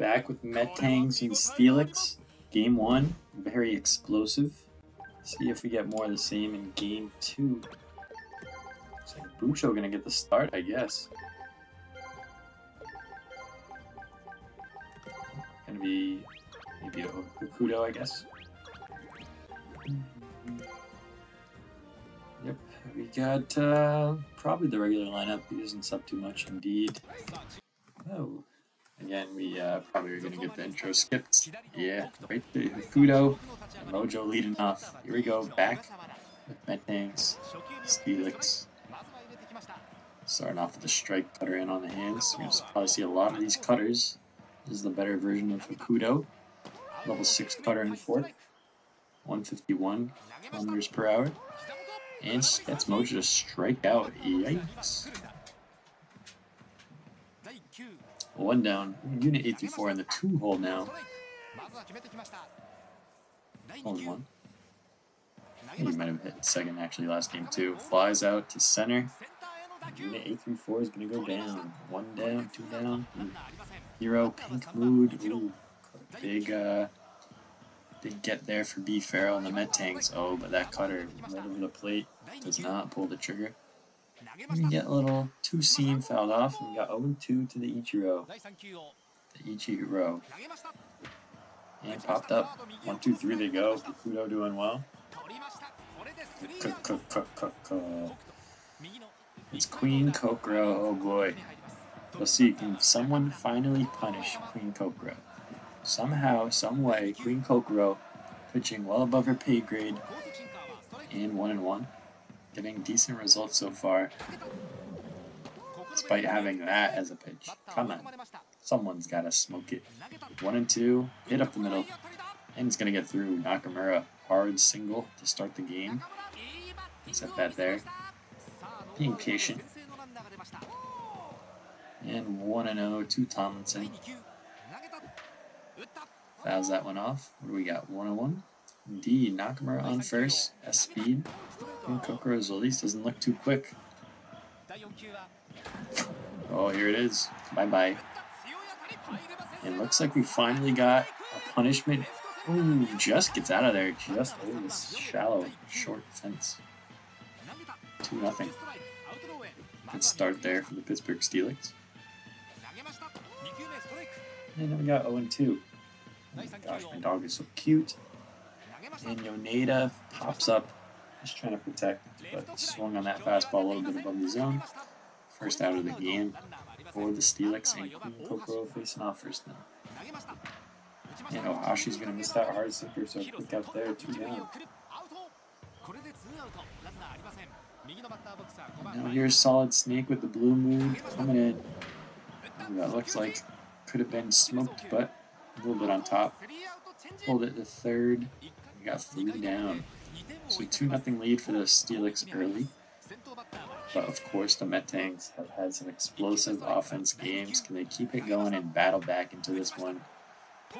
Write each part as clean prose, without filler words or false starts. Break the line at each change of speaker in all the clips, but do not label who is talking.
Back with Metangs and Steelix. Game 1, very explosive. See if we get more of the same in Game 2. Looks like Bucho gonna get the start, I guess. Gonna be maybe a Hokuto, I guess. Yep, we got probably the regular lineup. He doesn't sub too much, indeed. Oh. Again, we probably are going to get the intro skipped. Yeah, right there. Hokuto, Mojo leading off. Here we go, back with Metangs, Steelix. Starting off with the strike cutter in on the hands. We're going to probably see a lot of these cutters. This is the better version of Hokuto. Level 6 cutter in fourth. 151 kilometers per hour. And gets Mojo to strike out. Yikes. One down. Unit 834 in the 2-hole now. Only one. He might have hit second actually last game too. Flies out to center. Unit 834 is going to go down. 1 down, 2 down. Hero, pink mood. Ooh, big get there for B Farrell and the Metangs. Oh, but that cutter right over the plate does not pull the trigger. We get a little 2-seam fouled off, and we got 0-2 to the Ichiro. And popped up. 1, 2, 3 they go. Hokuto doing well. It's Queen Cocoro. Oh boy. Let's see, can someone finally punish Queen Cocoro? Somehow, someway, Queen Cocoro pitching well above her pay grade and 1-1. Getting decent results so far, despite having that as a pitch. Come on, someone's got to smoke it. 1-2, hit up the middle, and it's going to get through. Nakamura, hard single to start the game. Set that there. Being patient. And 1-0 to Tomlinson. Fouls that one off. What do we got? 1-1. Indeed, Nakamura on first. S-speed. And Cocoro's release doesn't look too quick. Oh, here it is. Bye-bye. And looks like we finally got a punishment. Ooh, just gets out of there. Just over this shallow, short fence. 2-0. Good start there for the Pittsburgh Steelix. And then we got 0-2. Oh my gosh, my dog is so cute. And Yoneda pops up. Just trying to protect, but swung on that fastball a little bit above the zone. First out of the game for the Steelix, and Queen Cocoro facing off first now. And Ohashi's going to miss that hard sinker, so quick out there, 2 down. And now here's Solid Snake with the blue moon coming in. And that looks like could have been smoked, but a little bit on top. Pulled it to third. We got 3 down. So 2-0 lead for the Steelix early. But of course the Metangs have had some explosive offense games. Can they keep it going and battle back into this one?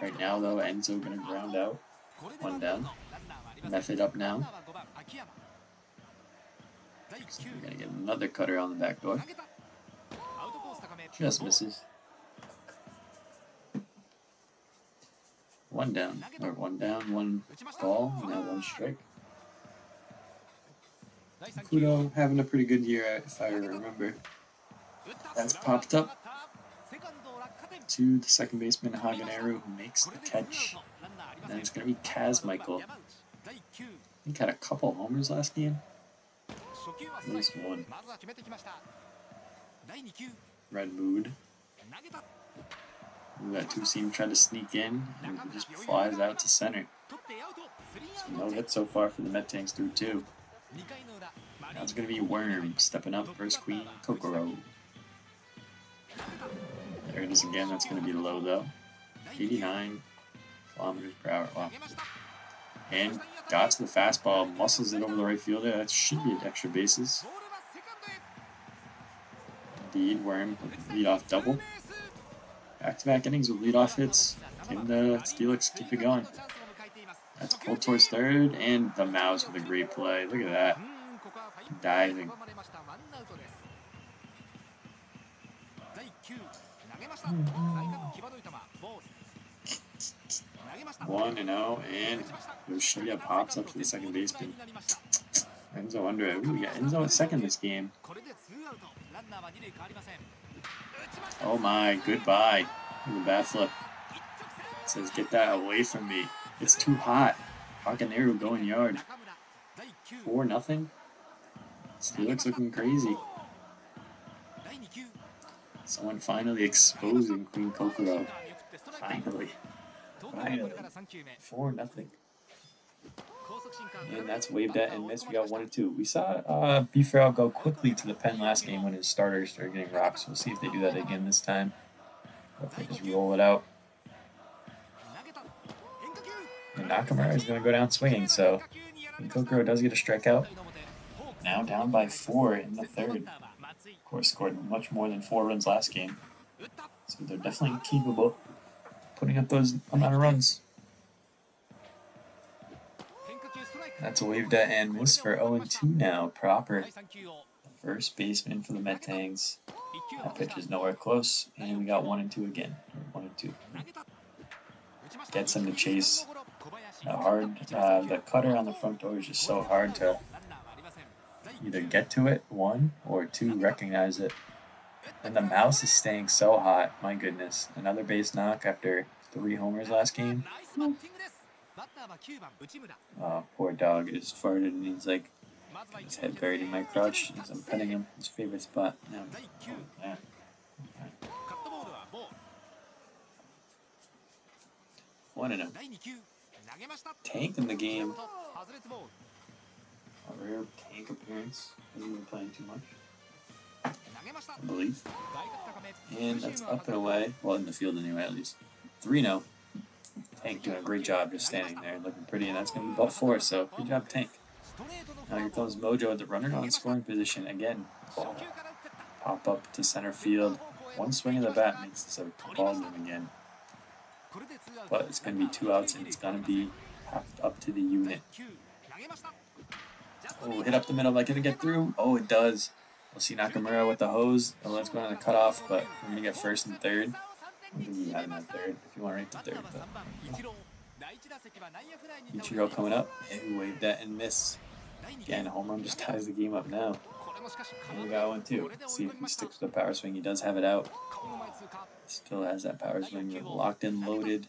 Right now though, Enzo gonna ground out. 1 down. Method up now. So we're gonna get another cutter on the back door. Just misses. 1 down. Or 1 down, 1 ball, now 1 strike. Hokuto having a pretty good year, if I remember. That's popped up to the second baseman, Haganeru, who makes the catch. And then it's going to be Kaz Michael. I think had a couple homers last game. At least 1. Red mood. That 2-seam tried to sneak in, and it just flies out to center. So no hit so far for the Metangs through 2. Now it's going to be Worm stepping up versus Queen Cocoro. There it is again. That's going to be low though. 89 kilometers per hour. Wow. And got to the fastball, muscles it over the right fielder. That should be extra bases. Indeed, Worm with the leadoff double. Back-to-back innings with leadoff hits. Can the Steelix keep it going? That's pulled towards third, and the Mouse with a great play. Look at that. Diving. 1-0, and Yoshida pops up to the second baseman. Enzo under it. Ooh, we got Enzo at second this game. Oh my, goodbye. The bat flip. It says, get that away from me. It's too hot. Cocoro going yard. 4-0. Steelix looking crazy. Someone finally exposing Queen Cocoro. Finally. 4-0. And that's waved at and missed. We got 1-2. We saw B. Farrell go quickly to the pen last game when his starters started getting rocks. We'll see if they do that again this time. Or if they just roll it out. And Nakamura is going to go down swinging, so Cocoro does get a strikeout. Now down by 4 in the third. Of course, scored much more than 4 runs last game. So they're definitely capable putting up those amount of runs. That's a waved at and miss for 0-2 now. Proper. First baseman for the Metangs. That pitch is nowhere close, and we got 1-2 again. 1-2. Gets him to chase. The cutter on the front door is just so hard to either get to it, 1, or 2, recognize it. And the mouse is staying so hot. My goodness. Another base knock after 3 homers last game. Oh, poor dog is farted and he's like, his head buried in my crotch as I'm petting him. His favorite spot. No. Oh, yeah. Okay. 1-0. Tank in the game. A rare Tank appearance. Hasn't been playing too much, I believe. And that's up and away. Well, in the field anyway, at least. 3-0. Tank doing a great job just standing there and looking pretty, and that's going to be about 4, so good job, Tank. Now here comes Mojo at the runner on scoring position again. Ball. Pop up to center field. One swing of the bat makes this a ball game again. But it's going to be 2 outs, and it's going to be up to the unit. Oh, hit up the middle. Am I going to get through? Oh, it does. We'll see Nakamura with the hose. Oh, let's go on the cutoff, but we're going to get first and third. I think you had him at third if you want to rank the third. But Ichiro coming up. And waved that and miss. Again, home run just ties the game up now. And we got 1-2. See if he sticks with the power swing. He does have it out. Still has that power swing locked in, loaded.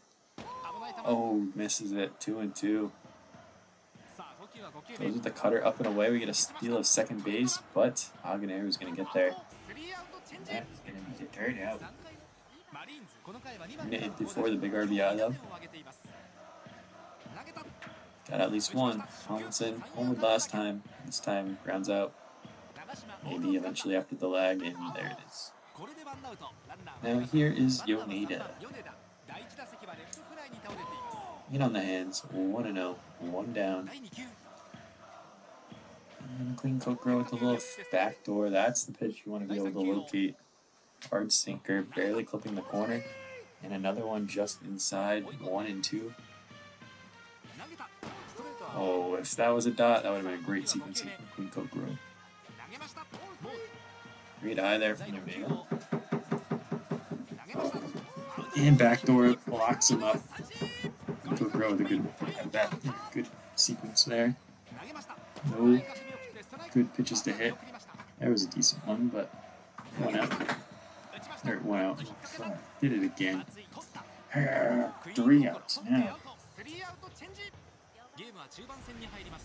Oh, misses it. 2-2. Goes with the cutter up and away. We get a steal of second base, but Aganeru is going to get there. That is going to be the third out. Minute before the big RBI though. Got at least one. Tomlinson homered last time. This time grounds out. Maybe eventually after the lag, and there it is. Now here is Yoneda. In on the hands. 1-0. 1 down. And Queen Cocoro with a little back door. That's the pitch you want to be able to locate. Hard sinker, barely clipping the corner. And another one just inside, 1-2. Oh, if that was a dot, that would have been a great sequencing from Queen Cocoro. Great eye there from Omega. And backdoor locks him up. Cocoro with a good sequence there. No good pitches to hit. That was a decent one, but 1 out. Or 1 out. Did it again. 3 outs now.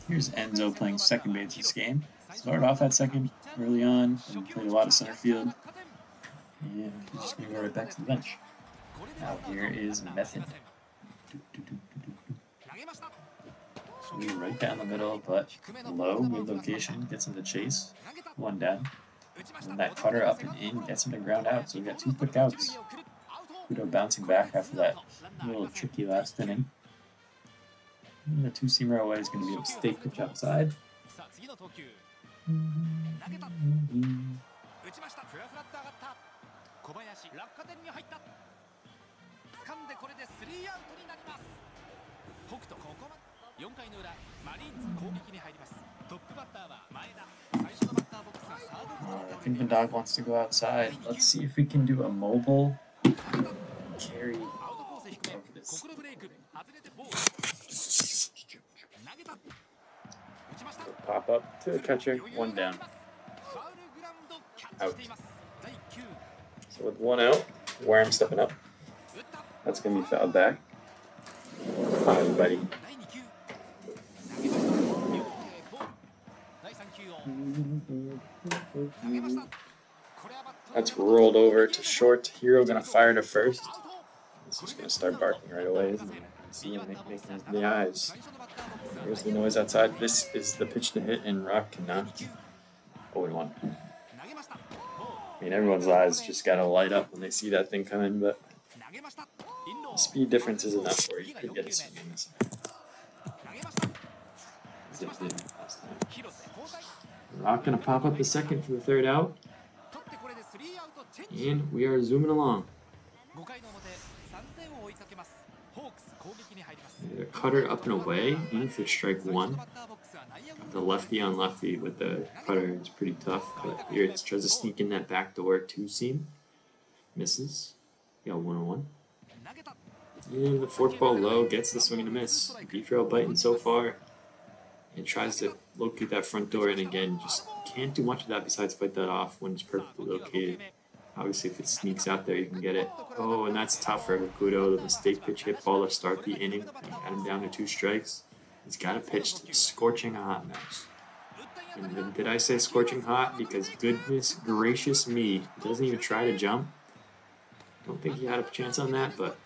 Here's Enzo playing second base this game. Started off at second early on and played a lot of center field. And he's just going to go right back to the bench. Now here is Method. Right down the middle, but low, good location, gets him to chase. 1 down. And that cutter up and in gets him to ground out, so we got 2 quick outs. Kudo bouncing back after that little tricky last inning. And the 2-seamer away is going to be a mistake pitch outside. I think the dog wants to go outside. Let's see if we can do a mobile carry over this. Pop up to the catcher, 1 down. Out. So with 1 out, Worm stepping up. That's going to be fouled back. Fine, buddy. That's rolled over to short. Hero going to fire to first. He's just going to start barking right away, isn't he? See him making the eyes. Here's the noise outside. This is the pitch to hit, and Rock cannot. 0-1. I mean, everyone's eyes just gotta light up when they see that thing come in, but the speed difference is enough where you could get a swing in this. Zips in last time. Rock gonna pop up the second for the 3rd out. And we are zooming along. The cutter up and away, in for strike 1. The lefty on lefty with the cutter is pretty tough, but here it tries to sneak in that backdoor 2-seam. Misses. Got 1-1. And the 4th ball low gets the swing and a miss. B-Trail biting so far. And tries to locate that front door, and again, just can't do much of that besides fight that off when it's perfectly located. Obviously, if it sneaks out there, you can get it. Oh, and that's tough for Cocoro. The mistake pitch hit ball to start the inning. Got him down to 2 strikes. He's got a pitch to the scorching hot mouse. And did I say scorching hot? Because goodness gracious me, he doesn't even try to jump. Don't think he had a chance on that, but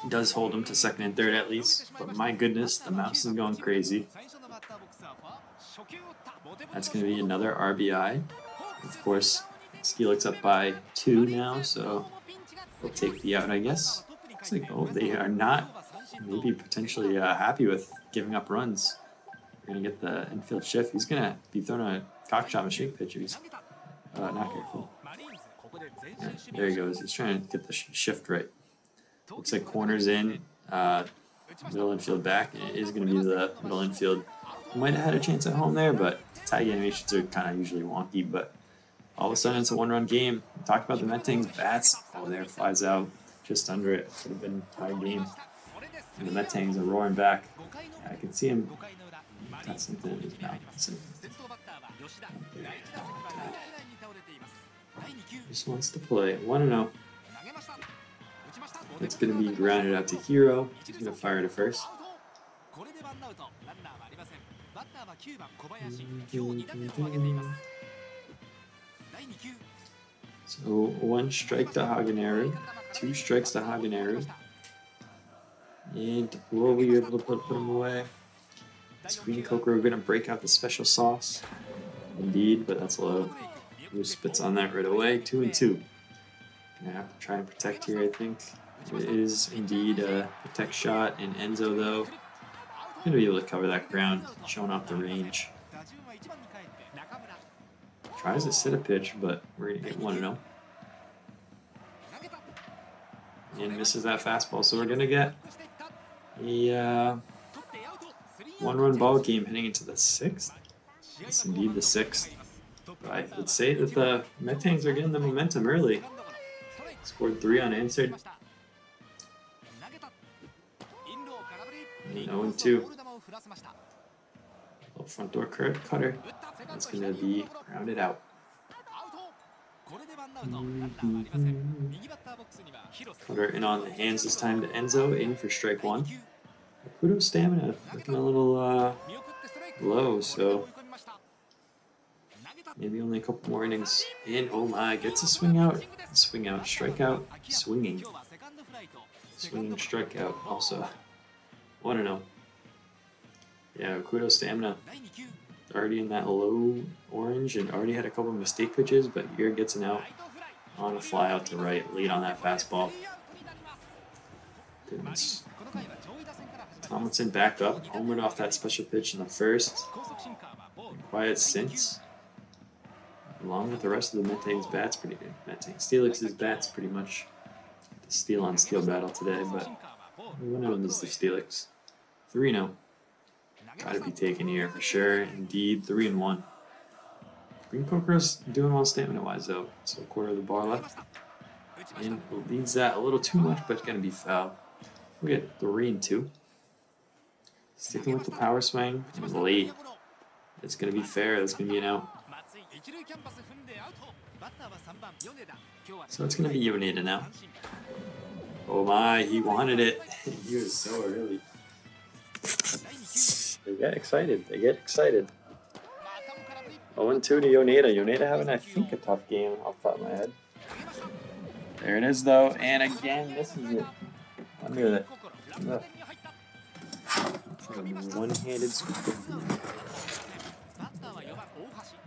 he does hold him to 2nd and 3rd at least. But my goodness, the mouse is going crazy. That's going to be another RBI. Of course, Steelix up by 2 now, so we'll take the out, I guess. Looks like, oh, they are not maybe potentially happy with giving up runs. We're going to get the infield shift. He's going to be throwing a cock shot mistake pitch if he's not careful. Yeah, there he goes. He's trying to get the shift right. Looks like corners in, middle infield back. It is going to be the middle infield. Might have had a chance at home there, but tag animations are kind of usually wonky, but all of a sudden, it's a 1-run game. We talked about the Metangs bats. Oh, there, flies out just under it. Could have been a tie game. And the Metangs are roaring back. I can see him. Got something in his mouth. Just wants to play. 1-0. It's going to be grounded out to Hero. He's going to fire to first. So 1 strike to Hagenaru, 2 strikes to Hagenaru, and will we be able to put him away? Screen Cocoro going to break out the special sauce, indeed, but that's low. Who spits on that right away? 2-2. Gonna have to try and protect here, I think. It is indeed a protect shot, and Enzo though gonna be able to cover that ground, showing off the range. Tries to sit a pitch, but we're going to get 1-0. And misses that fastball, so we're going to get a 1-run ball game heading into the 6th. It's indeed the 6th. But I would say that the Metangs are getting the momentum early. Scored 3 unanswered. 0-2. Little front door cutter. That's going to be grounded out. Cutter in on the hands this time to Enzo, in for strike 1. Cocoro's stamina looking a little low, so maybe only a couple more innings. And oh my, gets a swing out, strikeout, swinging strikeout also. 1-0. Yeah, Cocoro's stamina already in that low orange and already had a couple of mistake pitches, but here gets an out on a fly out to right, lead on that fastball. Goodness. Tomlinson back up, homered off that special pitch in the 1st. Quiet since, along with the rest of the Metangs bats, Steelix's bats pretty much the steel on steel battle today, but one of them is the Steelix. 3-0. Got to be taken here for sure. Indeed, 3-1. Green Cocoro's doing well stamina-wise though. So 1/4 of the bar left. And leads that a little too much, but it's going to be foul. We get 3 and 2. Sticking with the power swing and late. It's going to be fair. It's going to be an out. So it's going to be Yoneda now. Oh my, he wanted it. He was so early. They get excited. They get excited. 0-2 to Yoneda. Yoneda having, I think, a tough game off the top of my head. There it is, though. And again, this is it. Under the one-handed scoop.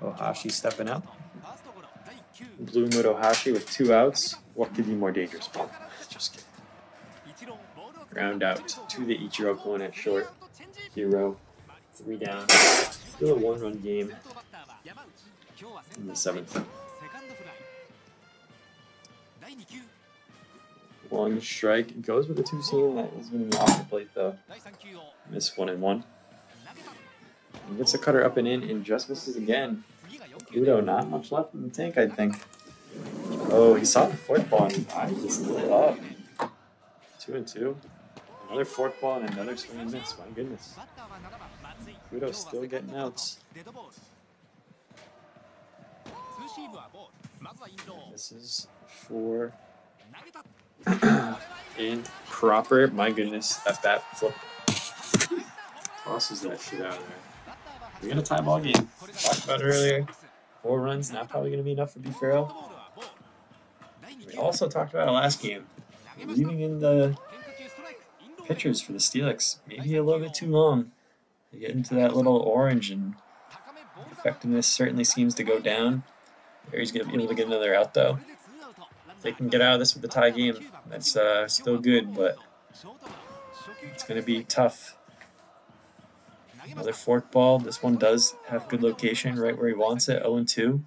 Ohashi stepping up. Blue Mood Ohashi with 2 outs. What could be more dangerous? Oh, just kidding. Ground out to the Ichiro clone at short. 0. 3 down. Still a 1-run game in the 7th. One strike. Goes with the 2-seam. That is going to be off the plate, though. Miss 1-1. And gets a cutter up and in and just misses again. Udo, not much left in the tank, I think. Oh, he saw the 4th ball and his eyes just lit up. 2-2. Another 4th ball and another swing and miss. My goodness. Udo's still getting outs. This is for improper. My goodness, that bat flip tosses that shit out of there. We're gonna tie ball game. Talked about it earlier. 4 runs, not probably gonna be enough for B-Farrell. We also talked about it last game. Leaving in the pitchers for the Steelix. Maybe a little bit too long. They get into that little orange and effectiveness certainly seems to go down. He's going to be able to get another out, though. If they can get out of this with the tie game, that's still good, but it's going to be tough. Another 4th ball. This one does have good location right where he wants it. 0-2.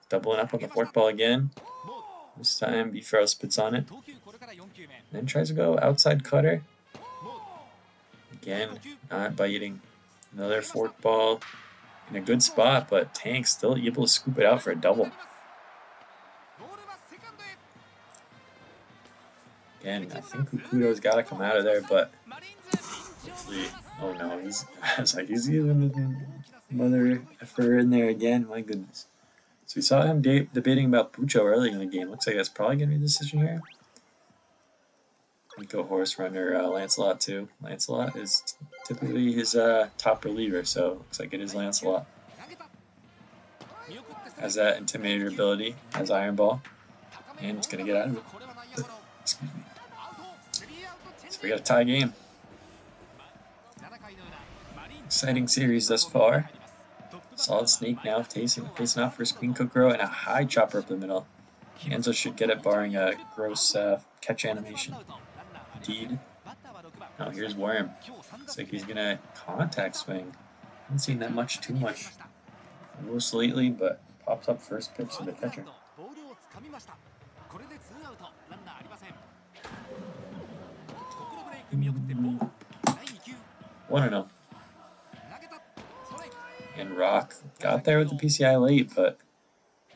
Doubling up on the 4th ball again. This time, B-Farrell spits on it. Then tries to go outside cutter. Again, not biting. Another 4th ball. In a good spot, but Tank still able to scoop it out for a double. Again, I think Kukudo's got to come out of there, but hopefully, oh no, he's even mother effer in there again. My goodness. So we saw him debating about Pucho early in the game. Looks like that's probably going to be the decision here. Go horse runner Lancelot too. Lancelot is typically his top reliever, so looks like it is Lancelot. Has that intimidator ability, has Iron Ball, and it's gonna get out of it. Excuse me. So we got a tie game. Exciting series thus far. Solid Snake now facing off for Queen Cocoro and a high chopper up the middle. Enzo should get it barring a gross catch animation. Indeed. Now here's Worm. Looks like he's gonna contact swing. Haven't seen that too much most lately, but pops up first pitch to the catcher. 1-0. And Rock got there with the PCI late, but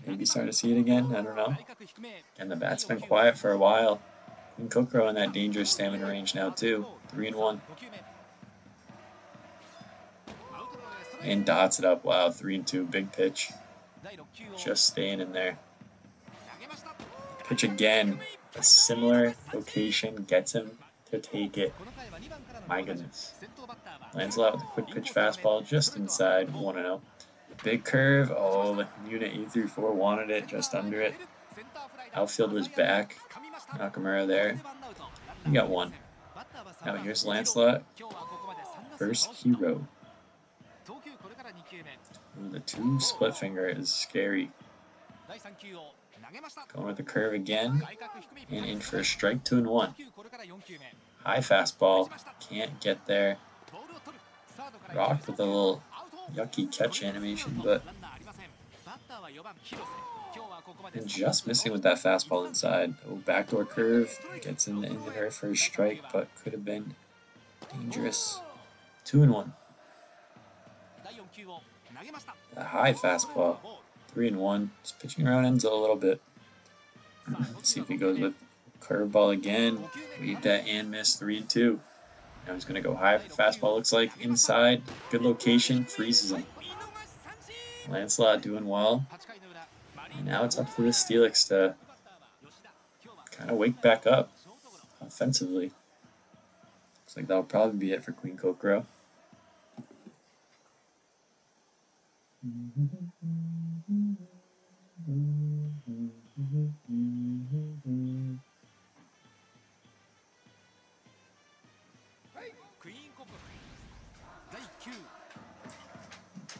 maybe starting to see it again. I don't know. And the bat's been quiet for a while. And Cocoro in that dangerous stamina range now too. 3-1. And dots it up. Wow, 3-2. Big pitch. Just staying in there. Pitch again. A similar location gets him to take it. My goodness. Lancelot with a quick pitch fastball just inside. 1-0. Big curve. Oh, the unit 8-4 wanted it just under it. Outfield was back. Nakamura there. We got 1. Now here's Lancelot. First hero. Ooh, the 2 split finger is scary. Going with the curve again. And in for a strike, 2-1. High fastball. Can't get there. Rock with a little yucky catch animation, but and just missing with that fastball inside. Oh, backdoor curve. Gets in there for a strike, but could have been dangerous. 2-1. A high fastball. 3-1. Just pitching around Enzo a little bit. Let's see if he goes with Curveball again. Waved that and missed. 3-2. Now he's going to go high for fastball. Looks like inside. Good location. Freezes him. Lancelot doing well. And now it's up to the Steelix to kind of wake back up offensively. Looks like that'll probably be it for Queen Cocoro.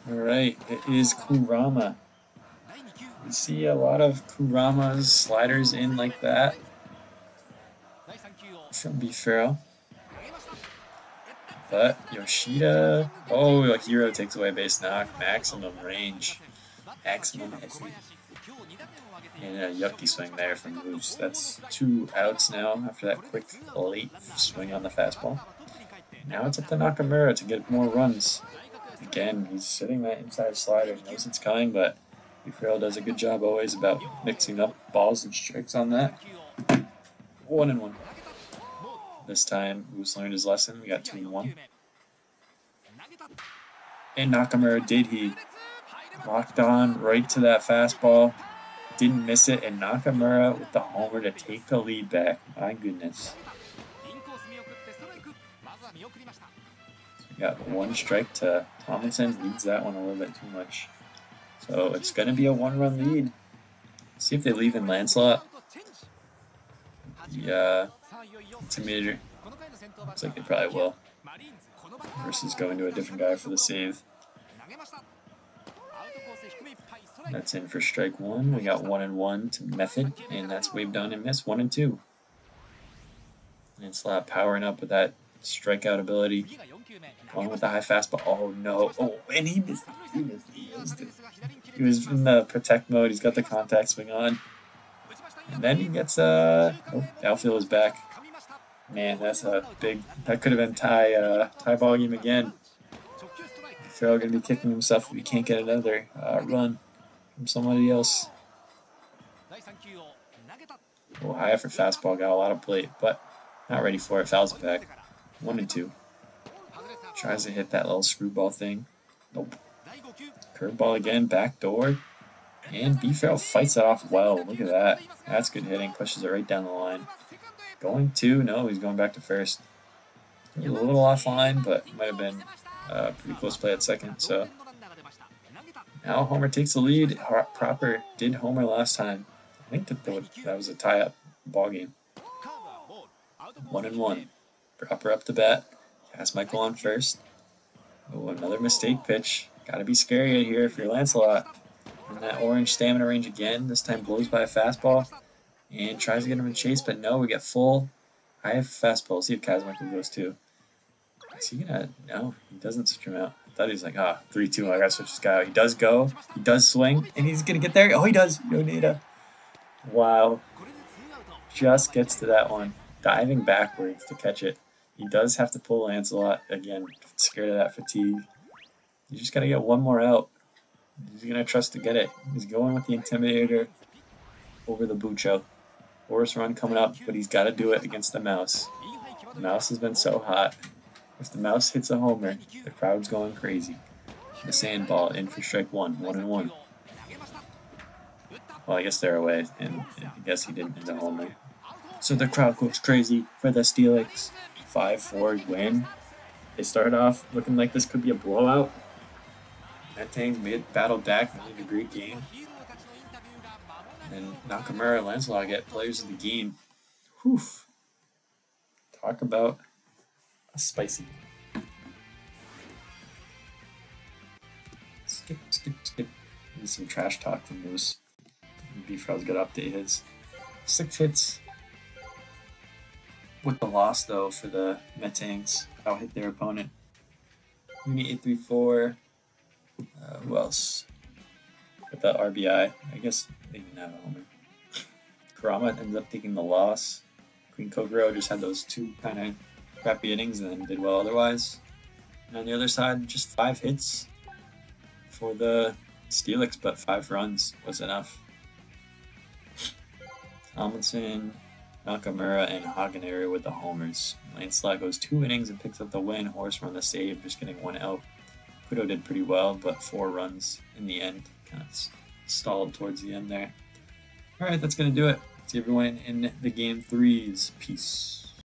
Alright, it is Kurama. We see a lot of Kurama's sliders in like that from Beefero. But Yoshida, oh, a hero takes away base knock, maximum range, maximum SE. And a yucky swing there from Moose. That's 2 outs now after that quick late swing on the fastball. Now it's up to Nakamura to get more runs. Again, he's sitting that inside slider, knows it's coming, but Beefero does a good job always about mixing up balls and strikes on that. 1-1. This time, Moose learned his lesson. We got 2-1. And Nakamura did he. Locked on right to that fastball. Didn't miss it, and Nakamura with the homer to take the lead back. My goodness. We got 1 strike to Tomlinson. Leads that one a little bit too much. So it's going to be a 1-run lead. See if they leave in Lancelot. The Intimidator. Looks like they probably will. Versus going to a different guy for the save. That's in for strike 1. We got 1-1 to Method, and that's waved down and missed. 1-2. Lancelot powering up with that strikeout ability. Going with the high fastball. Oh no. Oh, and he missed it. He missed it. He was in the protect mode. He's got the contact swing on. And then he gets the outfield is back. Man, that's a big, that could have been tie ball game again. Farrell gonna be kicking himself if he can't get another run from somebody else. Oh, high for fastball, got a lot of plate, but not ready for it. Fouls it back. 1-2. Tries to hit that little screwball thing. Nope. Curveball again, back door. And Beefero fights it off well. Look at that. That's good hitting. Pushes it right down the line. Going to, no, he's going back to first. A little offline, but might have been a pretty close play at second. So now Homer takes the lead. Proper did Homer last time. I think that was a tie-up ball game. 1-1. Proper up to bat. Has Michael on first. Oh, another mistake pitch. Gotta be scary here if you're Lancelot. In that orange stamina range again. This time blows by a fastball. And tries to get him in chase, but no, we get full. I have fastball. See if Kazmichael goes too. Is he gonna? No, he doesn't switch him out. I thought he was like, 3-2, I gotta switch this guy out. He does go. He does swing. And he's gonna get there. Oh, he does. Yoneda. Wow. Just gets to that one. Diving backwards to catch it. He does have to pull Lancelot. Again, scared of that fatigue. You just gotta get one more out. He's gonna trust to get it. He's going with the Intimidator over the Bucho. Forest run coming up, but he's got to do it against the Mouse. The Mouse has been so hot. If the Mouse hits a homer, the crowd's going crazy. The Sandball in for strike 1, 1-1. Well, I guess they're away, and I guess he didn't hit a homer. So the crowd goes crazy for the Steelix. 5-4 win. They started off looking like this could be a blowout. Metangs battled back, made a great game. And Nakamura and Lancelot get players of the game. Whew. Talk about a spicy. Skip. Maybe some trash talk from Moose. Beefero's got to update his 6 hits. With the loss, though, for the Metangs. Out-hit their opponent. Uni 834. Who else? With the RBI. I guess they didn't have a homer. Kurama ends up taking the loss. Queen Cocoro just had those 2 kind of crappy innings and then did well otherwise. And on the other side, just 5 hits for the Steelix, but 5 runs was enough. Tomlinson Nakamura and Hagenera with the homers. Lancelot goes 2 innings and picks up the win. Horse run the save, just getting 1 out. Kudo did pretty well, but 4 runs in the end. Kind of stalled towards the end there. Alright, that's going to do it. See everyone in the game 3s. Peace.